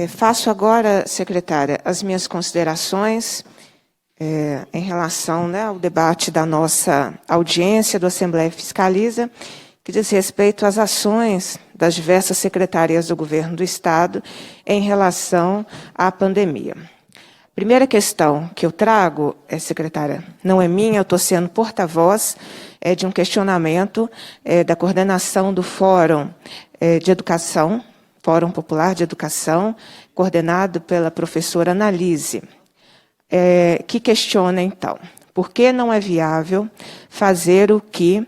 Faço agora, secretária, as minhas considerações em relação ao debate da nossa audiência do Assembleia Fiscaliza, que diz respeito às ações das diversas secretarias do Governo do Estado em relação à pandemia. Primeira questão que eu trago, secretária, não é minha, eu estou sendo porta-voz de um questionamento da coordenação do Fórum de Educação, Fórum Popular de Educação, coordenado pela professora Analise, que questiona, então, por que não é viável fazer o que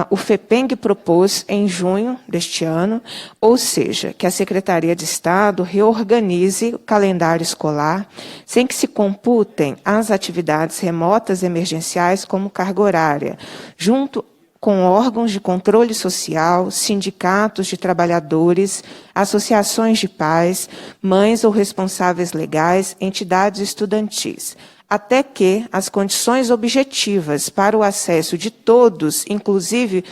o FEPENG propôs em junho deste ano, ou seja, que a Secretaria de Estado reorganize o calendário escolar sem que se computem as atividades remotas emergenciais como carga horária, junto com órgãos de controle social, sindicatos de trabalhadores, associações de pais, mães ou responsáveis legais, entidades estudantis, até que as condições objetivas para o acesso de todos, inclusive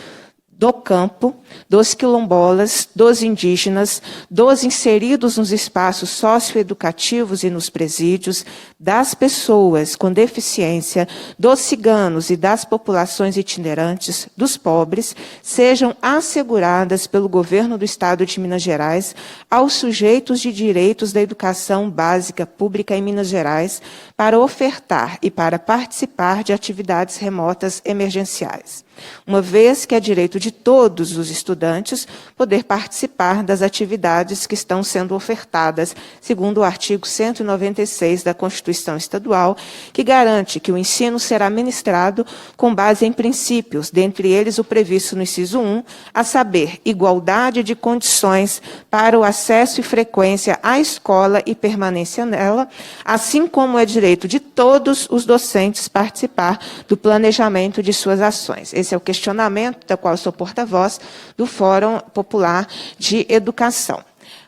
do campo, dos quilombolas, dos indígenas, dos inseridos nos espaços socioeducativos e nos presídios, das pessoas com deficiência, dos ciganos e das populações itinerantes, dos pobres, sejam asseguradas pelo Governo do Estado de Minas Gerais aos sujeitos de direitos da educação básica pública em Minas Gerais para ofertar e para participar de atividades remotas emergenciais, uma vez que é direito de todos os estudantes poder participar das atividades que estão sendo ofertadas, segundo o artigo 196 da Constituição Estadual, que garante que o ensino será ministrado com base em princípios, dentre eles o previsto no inciso 1, a saber, igualdade de condições para o acesso e frequência à escola e permanência nela, assim como é direito de todos os docentes participar do planejamento de suas ações. Esse é o questionamento da qual eu sou porta-voz do Fórum Popular de Educação.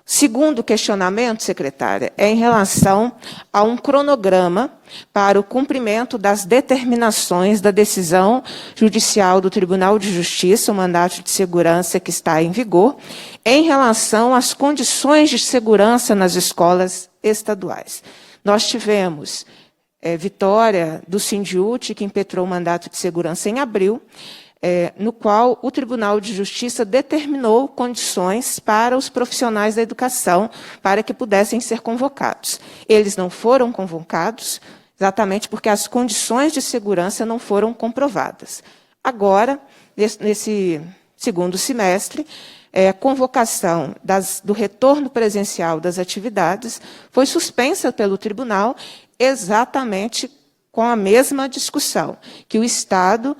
Segundo questionamento, secretária, é em relação a um cronograma para o cumprimento das determinações da decisão judicial do Tribunal de Justiça, o mandato de segurança que está em vigor, em relação às condições de segurança nas escolas estaduais. Nós tivemos vitória do Sindiúti, que impetrou o mandato de segurança em abril, no qual o Tribunal de Justiça determinou condições para os profissionais da educação para que pudessem ser convocados. Eles não foram convocados, exatamente porque as condições de segurança não foram comprovadas. Agora, nesse segundo semestre, a convocação do retorno presencial das atividades foi suspensa pelo tribunal exatamente com a mesma discussão, que o Estado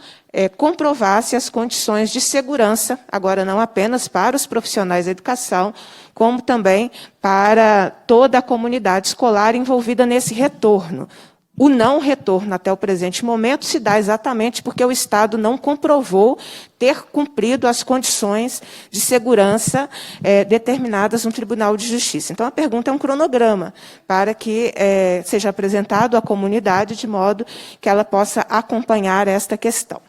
comprovasse as condições de segurança, agora não apenas para os profissionais da educação, como também para toda a comunidade escolar envolvida nesse retorno. O não retorno até o presente momento se dá exatamente porque o Estado não comprovou ter cumprido as condições de segurança determinadas no Tribunal de Justiça. Então, a pergunta é um cronograma para que seja apresentado à comunidade de modo que ela possa acompanhar esta questão.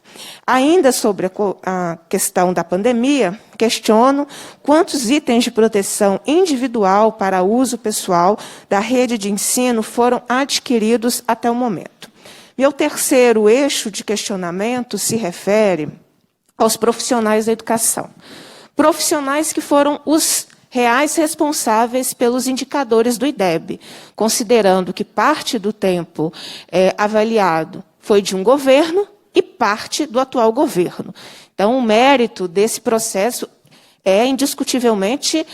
Ainda sobre a questão da pandemia, questiono quantos itens de proteção individual para uso pessoal da rede de ensino foram adquiridos até o momento. Meu terceiro eixo de questionamento se refere aos profissionais da educação. Profissionais que foram os reais responsáveis pelos indicadores do IDEB, considerando que parte do tempo avaliado foi de um governo e parte do atual governo. Então, o mérito desse processo é indiscutivelmente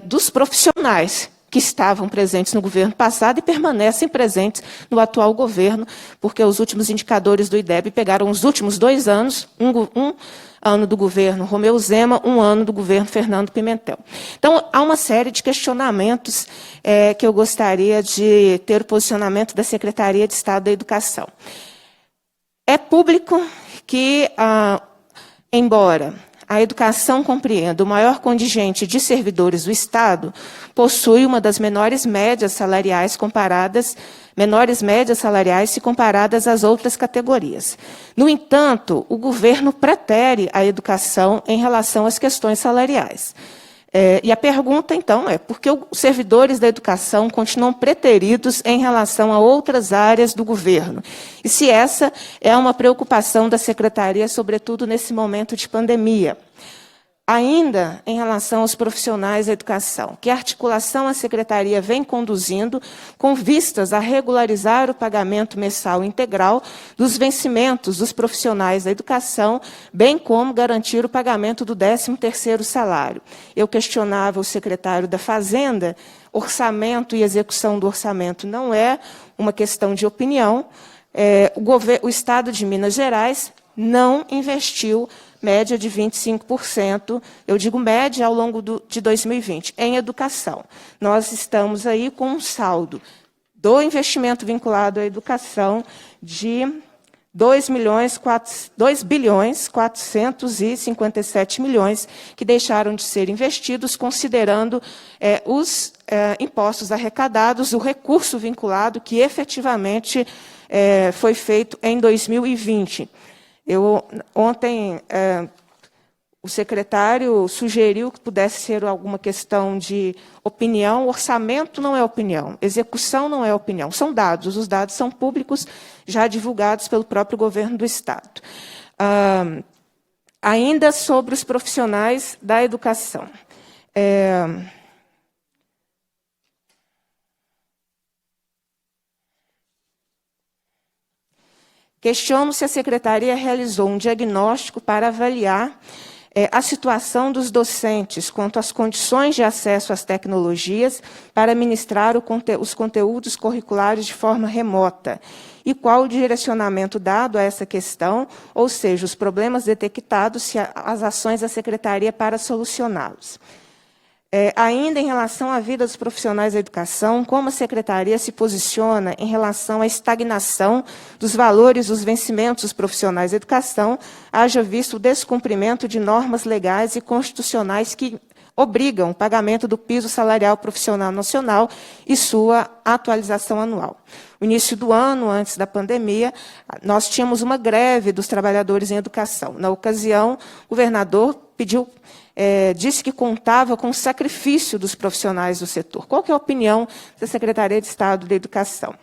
dos profissionais que estavam presentes no governo passado e permanecem presentes no atual governo, porque os últimos indicadores do IDEB pegaram os últimos 2 anos, um ano do governo Romeu Zema, 1 ano do governo Fernando Pimentel. Então, há uma série de questionamentos que eu gostaria de ter o posicionamento da Secretaria de Estado da Educação. É público que, embora a educação compreenda o maior contingente de servidores do Estado, possui uma das menores médias salariais se comparadas às outras categorias. No entanto, o governo pretere a educação em relação às questões salariais. E a pergunta, então, é por que os servidores da educação continuam preteridos em relação a outras áreas do governo? E se essa é uma preocupação da Secretaria, sobretudo nesse momento de pandemia? Ainda em relação aos profissionais da educação, que articulação a Secretaria vem conduzindo com vistas a regularizar o pagamento mensal integral dos vencimentos dos profissionais da educação, bem como garantir o pagamento do 13º salário. Eu questionava o secretário da Fazenda, orçamento e execução do orçamento não é uma questão de opinião. O Estado de Minas Gerais não investiu média de 25%, eu digo média ao longo de 2020, em educação. Nós estamos aí com um saldo do investimento vinculado à educação de 2.457 milhões que deixaram de ser investidos, considerando os impostos arrecadados, o recurso vinculado que efetivamente foi feito em 2020. Ontem, o secretário sugeriu que pudesse ser alguma questão de opinião. Orçamento não é opinião, execução não é opinião, são dados. Os dados são públicos, já divulgados pelo próprio governo do Estado. Ainda sobre os profissionais da educação. Questiono se a Secretaria realizou um diagnóstico para avaliar a situação dos docentes quanto às condições de acesso às tecnologias para ministrar os conteúdos curriculares de forma remota e qual o direcionamento dado a essa questão, ou seja, os problemas detectados e as ações da Secretaria para solucioná-los. Ainda em relação à vida dos profissionais da educação, como a Secretaria se posiciona em relação à estagnação dos valores dos vencimentos dos profissionais da educação, haja visto o descumprimento de normas legais e constitucionais que obrigam o pagamento do piso salarial profissional nacional e sua atualização anual. No início do ano, antes da pandemia, nós tínhamos uma greve dos trabalhadores em educação. Na ocasião, o governador disse que contava com o sacrifício dos profissionais do setor. Qual que é a opinião da Secretaria de Estado da Educação?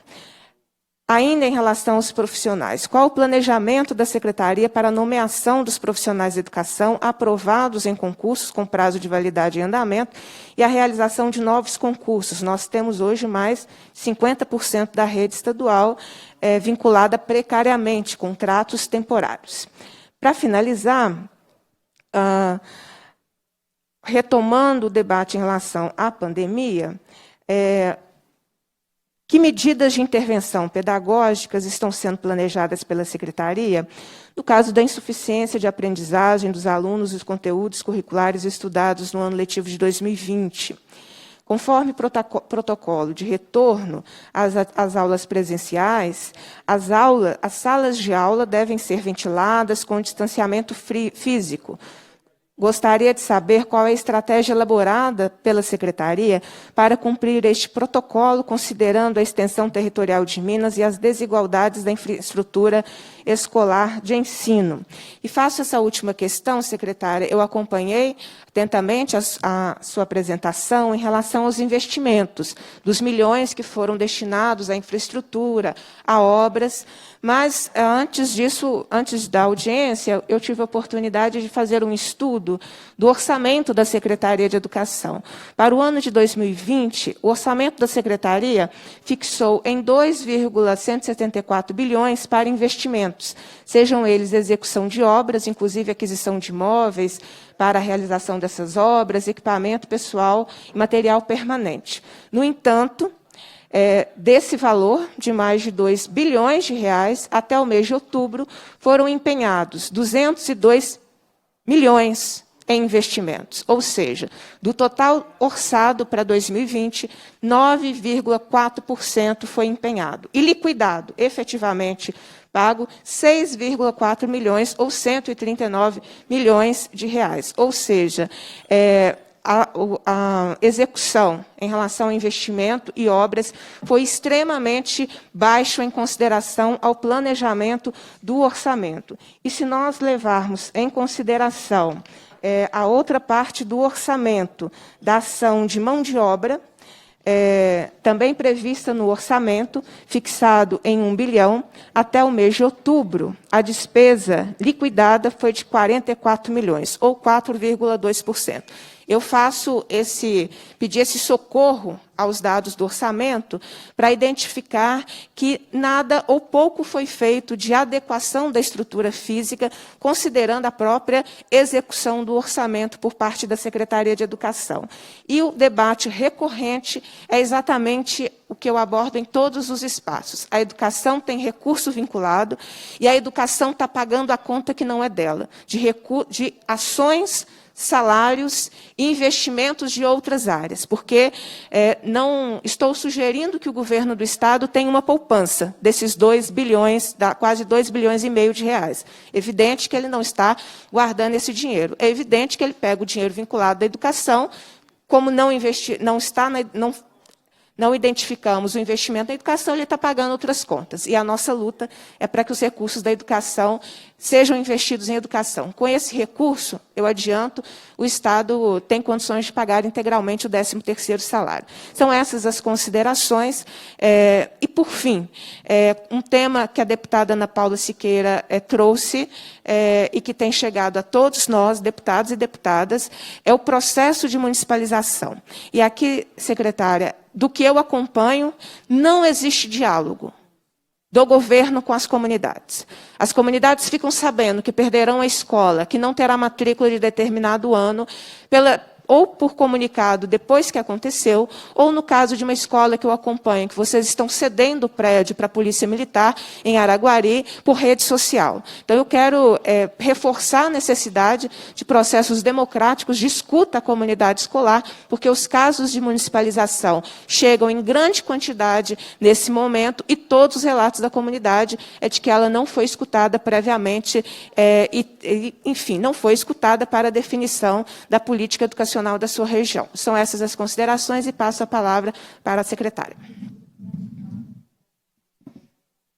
Ainda em relação aos profissionais, qual o planejamento da Secretaria para a nomeação dos profissionais da educação aprovados em concursos com prazo de validade em andamento e a realização de novos concursos? Nós temos hoje mais 50% da rede estadual vinculada precariamente, contratos temporários. Para finalizar, retomando o debate em relação à pandemia, que medidas de intervenção pedagógicas estão sendo planejadas pela Secretaria no caso da insuficiência de aprendizagem dos alunos e os conteúdos curriculares estudados no ano letivo de 2020? Conforme protocolo de retorno às aulas presenciais, as salas de aula devem ser ventiladas com distanciamento físico. Gostaria de saber qual é a estratégia elaborada pela Secretaria para cumprir este protocolo, considerando a extensão territorial de Minas e as desigualdades da infraestrutura escolar de ensino. E faço essa última questão, secretária. Eu acompanhei atentamente a sua apresentação em relação aos investimentos, dos milhões que foram destinados à infraestrutura, a obras, mas antes disso, antes da audiência, eu tive a oportunidade de fazer um estudo do orçamento da Secretaria de Educação. Para o ano de 2020, o orçamento da Secretaria fixou em 2,174 bilhões para investimentos, sejam eles execução de obras, inclusive aquisição de imóveis para a realização dessas obras, equipamento pessoal e material permanente. No entanto, desse valor de mais de 2 bilhões de reais, até o mês de outubro, foram empenhados 202 milhões em investimentos, ou seja, do total orçado para 2020, 9,4% foi empenhado e liquidado, efetivamente pago 6,4 milhões ou 139 milhões de reais, ou seja, a execução em relação ao investimento e obras foi extremamente baixo em consideração ao planejamento do orçamento. E se nós levarmos em consideração a outra parte do orçamento da ação de mão de obra, também prevista no orçamento, fixado em 1 bilhão, até o mês de outubro, a despesa liquidada foi de 44 milhões, ou 4,2%. Eu pedi esse socorro aos dados do orçamento para identificar que nada ou pouco foi feito de adequação da estrutura física, considerando a própria execução do orçamento por parte da Secretaria de Educação. E o debate recorrente é exatamente o que eu abordo em todos os espaços. A educação tem recurso vinculado e a educação está pagando a conta que não é dela, de ações, salários e investimentos de outras áreas, porque não estou sugerindo que o governo do Estado tenha uma poupança desses 2 bilhões, quase 2 bilhões e meio de reais. Evidente que ele não está guardando esse dinheiro. É evidente que ele pega o dinheiro vinculado à educação, como não identificamos o investimento na educação, ele está pagando outras contas. E a nossa luta é para que os recursos da educação sejam investidos em educação. Com esse recurso, eu adianto, o Estado tem condições de pagar integralmente o 13º salário. São essas as considerações. E, por fim, um tema que a deputada Ana Paula Siqueira trouxe e que tem chegado a todos nós, deputados e deputadas, é o processo de municipalização. E aqui, secretária, do que eu acompanho, não existe diálogo do governo com as comunidades. As comunidades ficam sabendo que perderão a escola, que não terá matrícula de determinado ano, ou por comunicado depois que aconteceu, ou no caso de uma escola que eu acompanho, que vocês estão cedendo o prédio para a Polícia Militar, em Araguari, por rede social. Então, eu quero reforçar a necessidade de processos democráticos de escuta à comunidade escolar, porque os casos de municipalização chegam em grande quantidade nesse momento, e todos os relatos da comunidade é de que ela não foi escutada previamente, enfim, não foi escutada para a definição da política educacional da sua região. São essas as considerações e passo a palavra para a secretária.